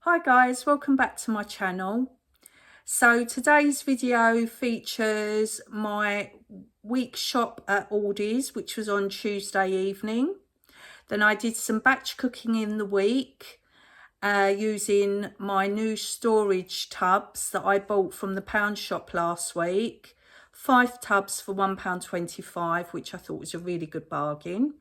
Hi guys, welcome back to my channel. So today's video features my week shop at Aldi's, which was on Tuesday evening. Then I did some batch cooking in the week using my new storage tubs that I bought from the pound shop last week. 5 tubs for £1.25, which I thought was a really good bargain.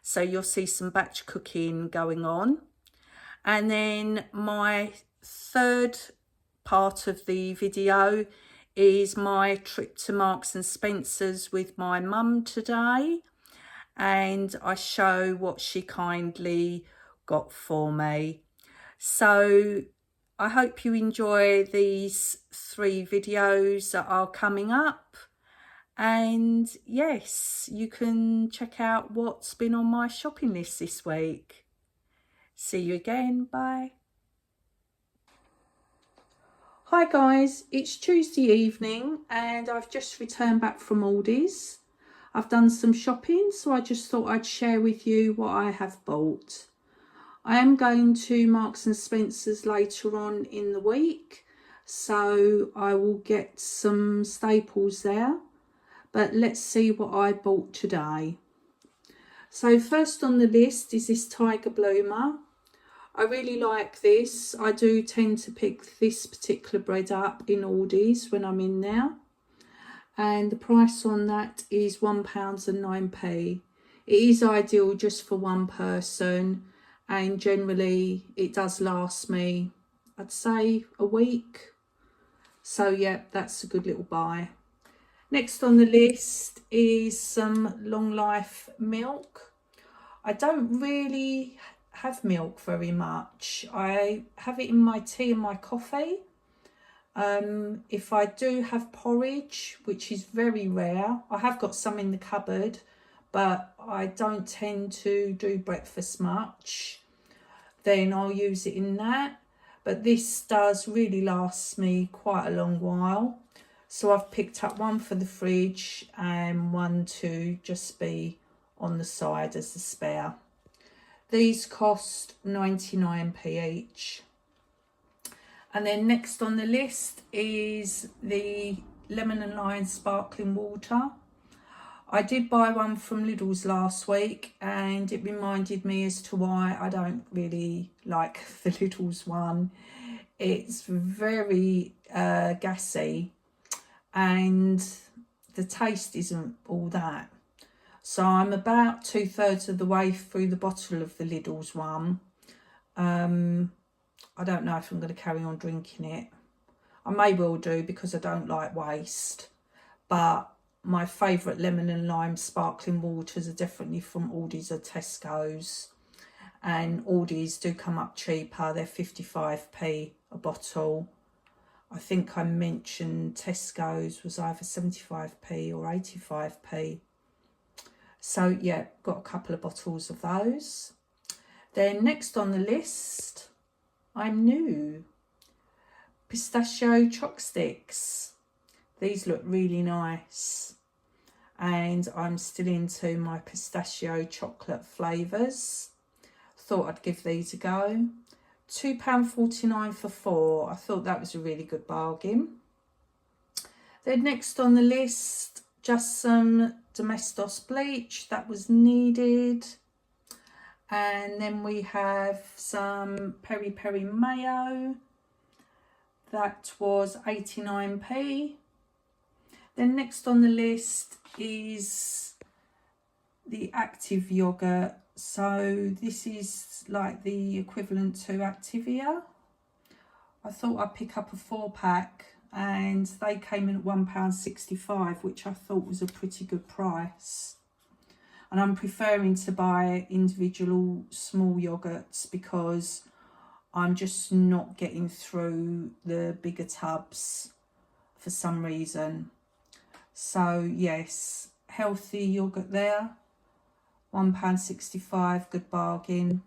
So you'll see some batch cooking going on. And then my third part of the video is my trip to Marks and Spencer's with my mum today. And I show what she kindly got for me. So I hope you enjoy these 3 videos that are coming up. And yes, you can check out what's been on my shopping list this week. See you again. Bye. Hi guys, it's Tuesday evening and I've just returned back from Aldi's. I've done some shopping, so I just thought I'd share with you what I have bought. I am going to Marks and Spencer's later on in the week, so I will get some staples there. But let's see what I bought today. So first on the list is this Tiger Bloomer. I really like this. I do tend to pick this particular bread up in Aldi's when I'm in there. And the price on that is £1.09. It is ideal just for one person, and generally it does last me, I'd say, a week. So yeah, that's a good little buy. Next on the list is some long life milk. I don't really have milk very much. I have it in my tea and my coffee. If I do have porridge, which is very rare, I have got some in the cupboard, but I don't tend to do breakfast much, then I'll use it in that. But this does really last me quite a long while, so I've picked up one for the fridge and one to just be on the side as a spare. These cost 99p each. And then next on the list is the lemon and lime sparkling water. I did buy one from Lidl's last week and it reminded me as to why I don't really like the Lidl's one. It's very gassy and the taste isn't all that. So I'm about 2/3 of the way through the bottle of the Lidl's one. I don't know if I'm going to carry on drinking it. I may well do because I don't like waste. But my favourite lemon and lime sparkling waters are definitely from Aldi's or Tesco's. And Aldi's do come up cheaper. They're 55p a bottle. I think I mentioned Tesco's was either 75p or 85p. So yeah, got a couple of bottles of those. Then next on the list, I'm new. Pistachio choc sticks. These look really nice. And I'm still into my pistachio chocolate flavours. Thought I'd give these a go. £2.49 for 4. I thought that was a really good bargain. Then next on the list, just some Domestos bleach that was needed. And then we have some peri peri mayo. That was 89p. Then next on the list is the active yogurt. So this is like the equivalent to Activia. I thought I'd pick up a 4-pack and they came in at £1.65, which I thought was a pretty good price. And I'm preferring to buy individual small yogurts because I'm just not getting through the bigger tubs for some reason. So yes, healthy yogurt there, £1.65, good bargain.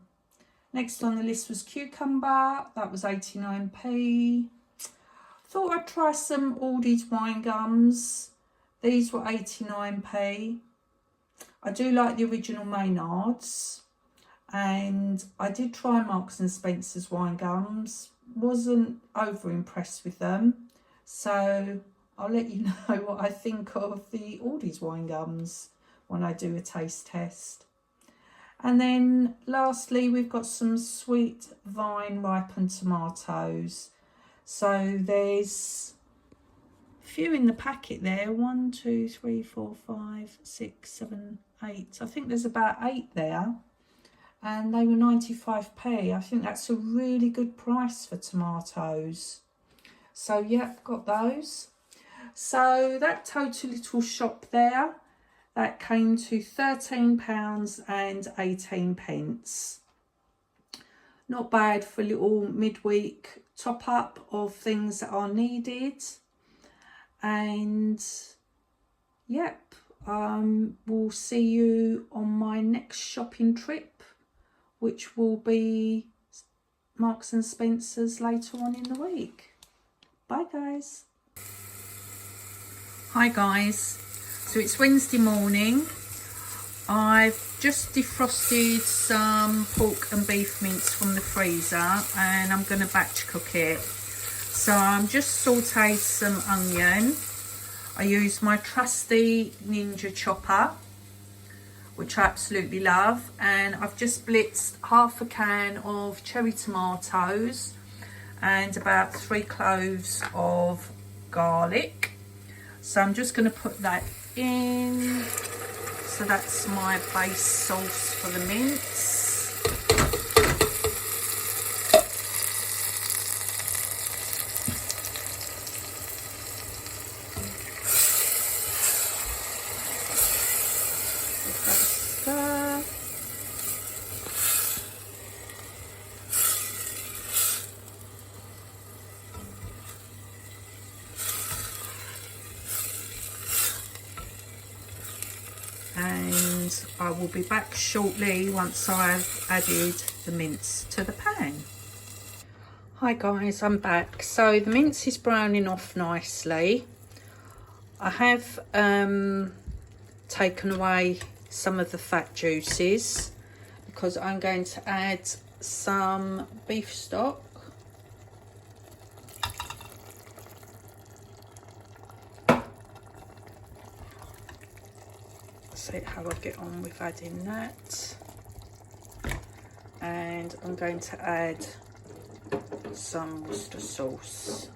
Next on the list was cucumber, that was 89p. Thought I'd try some Aldi's wine gums. These were 89p. I do like the original Maynards. And I did try Marks and Spencer's wine gums, wasn't over impressed with them, so I'll let you know what I think of the Aldi's wine gums when I do a taste test. And then lastly, we've got some sweet vine ripened tomatoes. So there's a few in the packet there. 1, 2, 3, 4, 5, 6, 7, 8. I think there's about 8 there. And they were 95p. I think that's a really good price for tomatoes. So yeah, got those. So that total little shop there, that came to £13.18. Not bad for a little midweek top up of things that are needed. And yep, we'll see you on my next shopping trip, which will be Marks and Spencer's later on in the week. Bye guys. Hi guys, so it's Wednesday morning. I've just defrosted some pork and beef mince from the freezer and I'm going to batch cook it. So I'm just sautéed some onion. I use my trusty Ninja chopper, which I absolutely love, and I've just blitzed half a can of cherry tomatoes and about 3 cloves of garlic. So I'm just going to put that in. So that's my base sauce for the mince. And I will be back shortly once I've added the mince to the pan. Hi guys, I'm back. So the mince is browning off nicely. I have taken away some of the fat juices because I'm going to add some beef stock. See how I get on with adding that. And I'm going to add some Worcester sauce.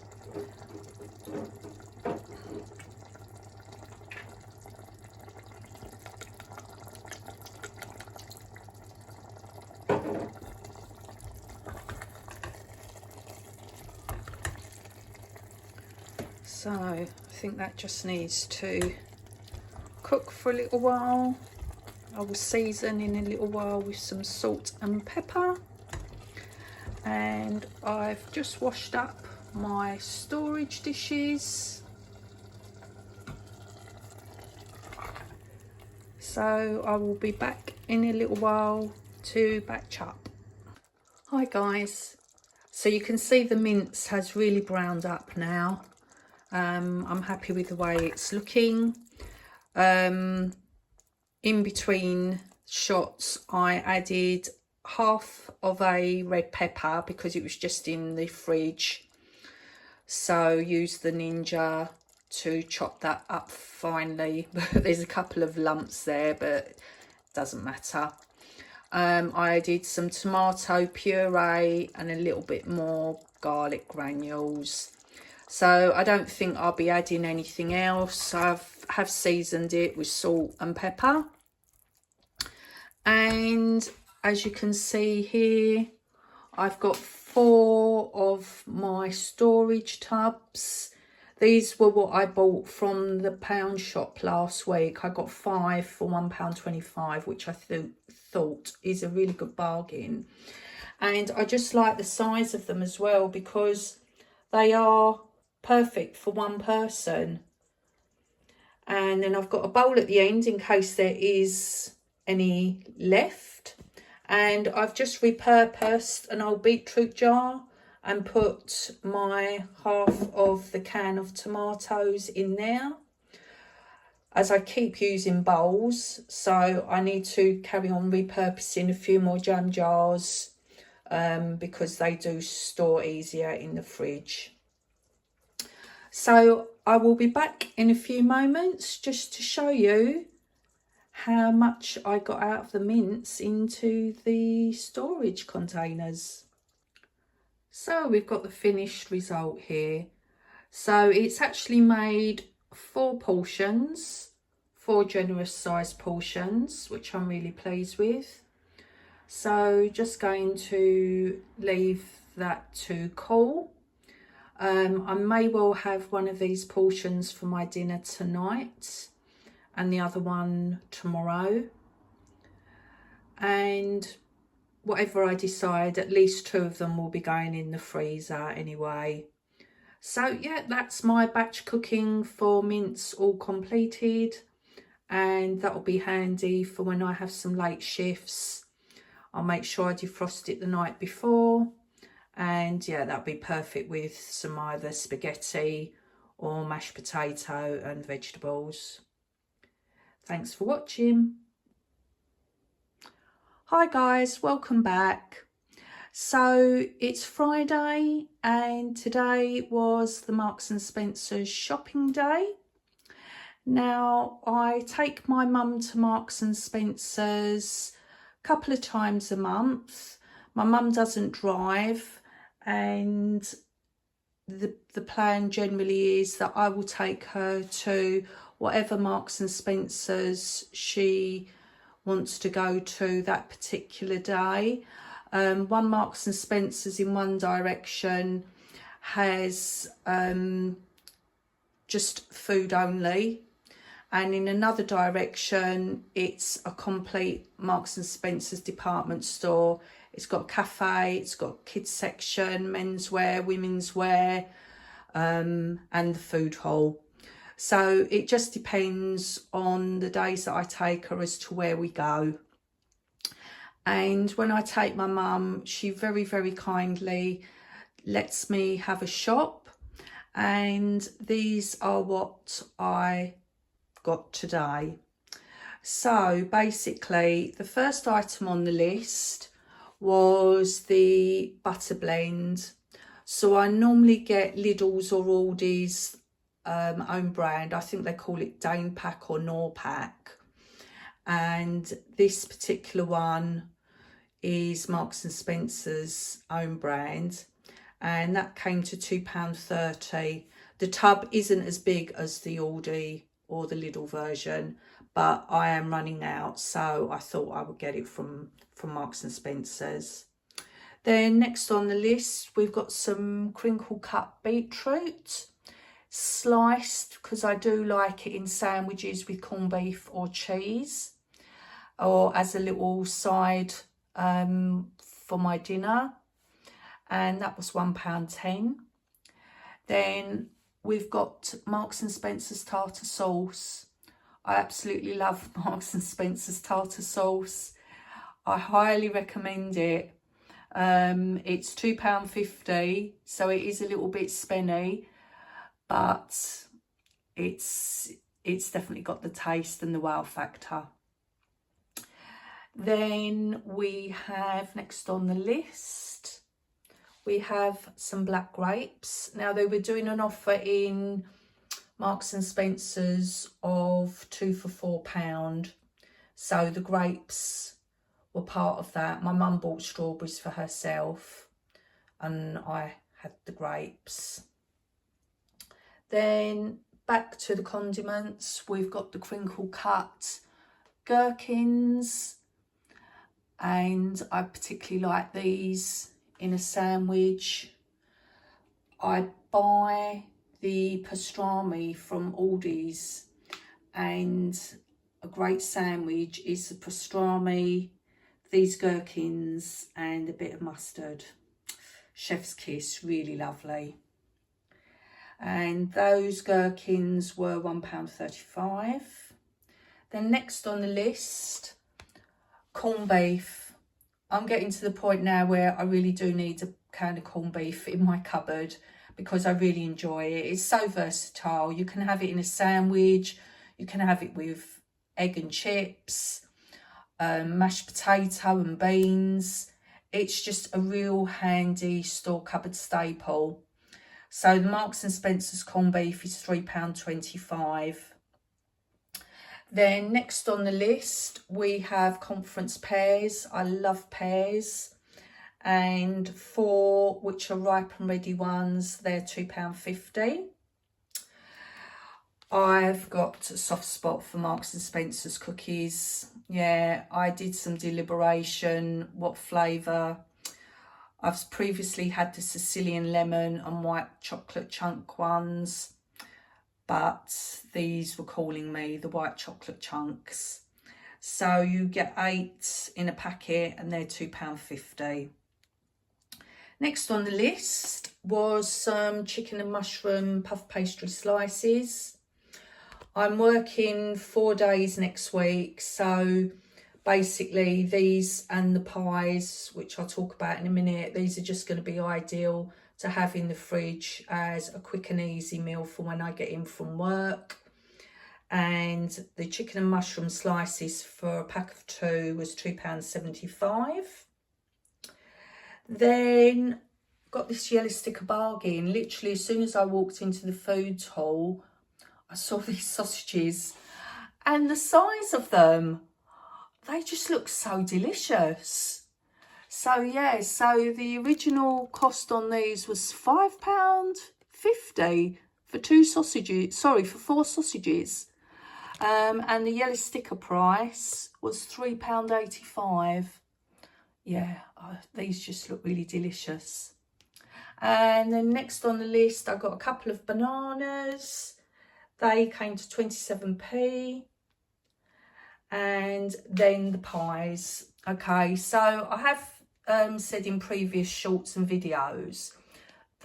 So I think that just needs to cook for a little while. I will season in a little while with some salt and pepper. And I've just washed up my storage dishes. So I will be back in a little while to batch up. Hi guys. So you can see the mince has really browned up now. I'm happy with the way it's looking. In between shots I added half of a red pepper because it was just in the fridge, so use the Ninja to chop that up finely. There's a couple of lumps there, but it doesn't matter. I added some tomato puree and a little bit more garlic granules. So I don't think I'll be adding anything else. I have seasoned it with salt and pepper. And as you can see here, I've got 4 of my storage tubs. These were what I bought from the pound shop last week. I got 5 for £1.25, which I thought is a really good bargain. And I just like the size of them as well because they are perfect for one person. And then I've got a bowl at the end in case there is any left. And I've just repurposed an old beetroot jar and put my half of the can of tomatoes in there. as I keep using bowls, so I need to carry on repurposing a few more jam jars because they do store easier in the fridge. So I will be back in a few moments just to show you how much I got out of the mince into the storage containers. So we've got the finished result here. So it's actually made 4 portions, 4 generous sized portions, which I'm really pleased with. So just going to leave that to cool. I may well have one of these portions for my dinner tonight and the other one tomorrow. And whatever I decide, at least 2 of them will be going in the freezer anyway. So yeah, that's my batch cooking for mince all completed, and that'll be handy for when I have some late shifts. I'll make sure I defrost it the night before, and yeah, that'll be perfect with some either spaghetti or mashed potato and vegetables. Thanks for watching. Hi guys, welcome back. So it's Friday and today was the Marks and Spencer's shopping day. Now I take my mum to Marks and Spencer's a couple of times a month. My mum doesn't drive, and the plan generally is that I will take her to whatever Marks and Spencer's she wants to go to that particular day. One Marks and Spencer's in one direction has just food only, and in another direction it's a complete Marks and Spencer's department store. It's got a cafe, it's got kids section, menswear, women's wear, and the food hall. So it just depends on the days that I take her as to where we go. And when I take my mum, she very, very kindly lets me have a shop. And these are what I got today. So basically, the first item on the list was the butter blend. So I normally get Lidl's or Aldi's own brand. I think they call it Dane Pack or Nor Pack. And this particular one is Marks and Spencer's own brand, and that came to £2.30. The tub isn't as big as the Aldi or the Lidl version, but I am running out, so I thought I would get it from Marks and Spencer's. Then next on the list, we've got some crinkle cut beetroot, sliced, because I do like it in sandwiches with corned beef or cheese, or as a little side for my dinner, and that was £1.10. Then we've got Marks and Spencer's tartar sauce. I absolutely love Marks and Spencer's tartar sauce. I highly recommend it. It's £2.50, so it is a little bit spenny, but it's definitely got the taste and the wow factor. Then we have, next on the list, we have some black grapes. Now they were doing an offer in Marks and Spencer's of 2 for £4. So the grapes were part of that. My mum bought strawberries for herself and I had the grapes. Then back to the condiments, we've got the crinkle cut gherkins, and I particularly like these in a sandwich. I buy the pastrami from Aldi's, and a great sandwich is the pastrami, these gherkins and a bit of mustard. Chef's kiss, really lovely. And those gherkins were £1.35. Then next on the list, corned beef. I'm getting to the point now where I really do need a can of corned beef in my cupboard because I really enjoy it. It's so versatile. You can have it in a sandwich, You can have it with egg and chips, mashed potato and beans. It's just a real handy store cupboard staple. So the Marks and Spencer's corned beef is £3.25. Then next on the list, we have conference pears. I love pears. And 4, which are ripe and ready ones, they're £2.50. I've got a soft spot for Marks and Spencer's cookies. Yeah, I did some deliberation, what flavour. I've previously had the Sicilian lemon and white chocolate chunk ones, but these were calling me, the white chocolate chunks. So you get 8 in a packet and they're £2.50. Next on the list was some chicken and mushroom puff pastry slices. I'm working 4 days next week, so basically these and the pies, which I'll talk about in a minute, these are just going to be ideal to have in the fridge as a quick and easy meal for when I get in from work. And the chicken and mushroom slices for a pack of 2 was £2.75. Then got this yellow sticker bargain. Literally as soon as I walked into the foods hall, I saw these sausages and the size of them, they just look so delicious. So yeah, so the original cost on these was £5.50 for 2 sausages, sorry, for 4 sausages. And the yellow sticker price was £3.85. Yeah, these just look really delicious. And then next on the list, I got a couple of bananas. They came to 27p. And then the pies. Okay, so I have said in previous shorts and videos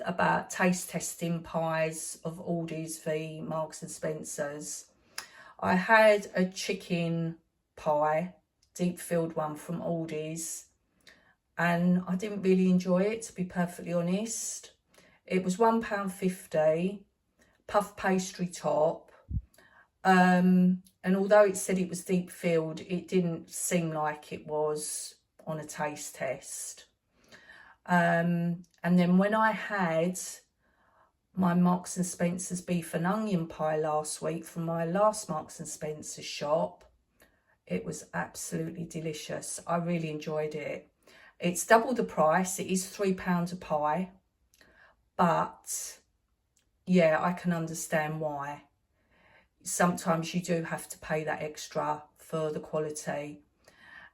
about taste testing pies of Aldi's v Marks and Spencer's. I had a chicken pie, deep filled one from Aldi's, and I didn't really enjoy it, to be perfectly honest. It was £1.50, puff pastry top, and although it said it was deep filled, it didn't seem like it was on a taste test. And then when I had my Marks and Spencer's beef and onion pie last week from my last Marks and Spencer's shop, it was absolutely delicious. I really enjoyed it. It's double the price. It is £3 a pie, but yeah, I can understand why. Sometimes you do have to pay that extra for the quality,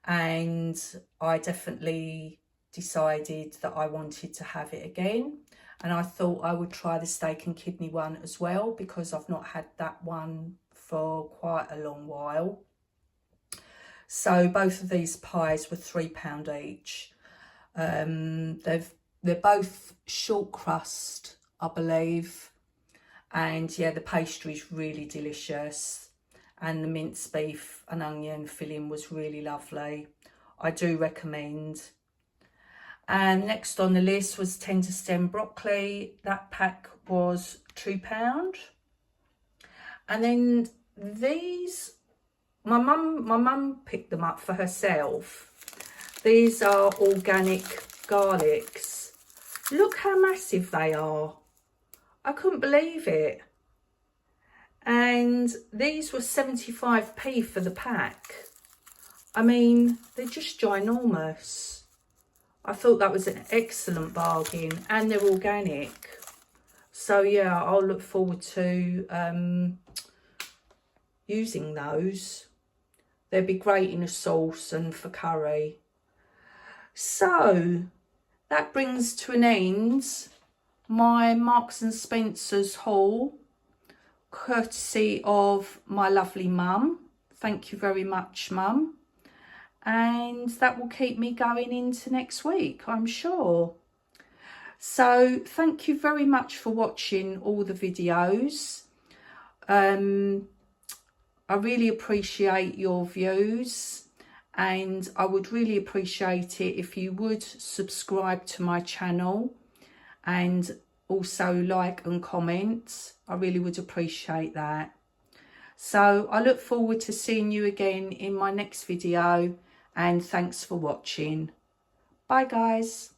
and I definitely decided that I wanted to have it again, and I thought I would try the steak and kidney one as well, because I've not had that one for quite a long while. So both of these pies were £3 each. They're both short crust, I believe, and yeah, the pastry's really delicious, and the minced beef and onion filling was really lovely. I do recommend. And next on the list was tender stem broccoli. That pack was £2. And then these, my mum picked them up for herself. These are organic garlics. Look how massive they are. I couldn't believe it. And these were 75p for the pack. I mean, they're just ginormous. I thought that was an excellent bargain, and they're organic. So yeah, I'll look forward to using those. They'd be great in a sauce and for curry. So that brings to an end my Marks and Spencer's haul, courtesy of my lovely mum. Thank you very much, Mum. And that will keep me going into next week, I'm sure. So thank you very much for watching all the videos. I really appreciate your views, and I would really appreciate it if you would subscribe to my channel and also like and comment. I really would appreciate that. So I look forward to seeing you again in my next video, and thanks for watching. Bye guys.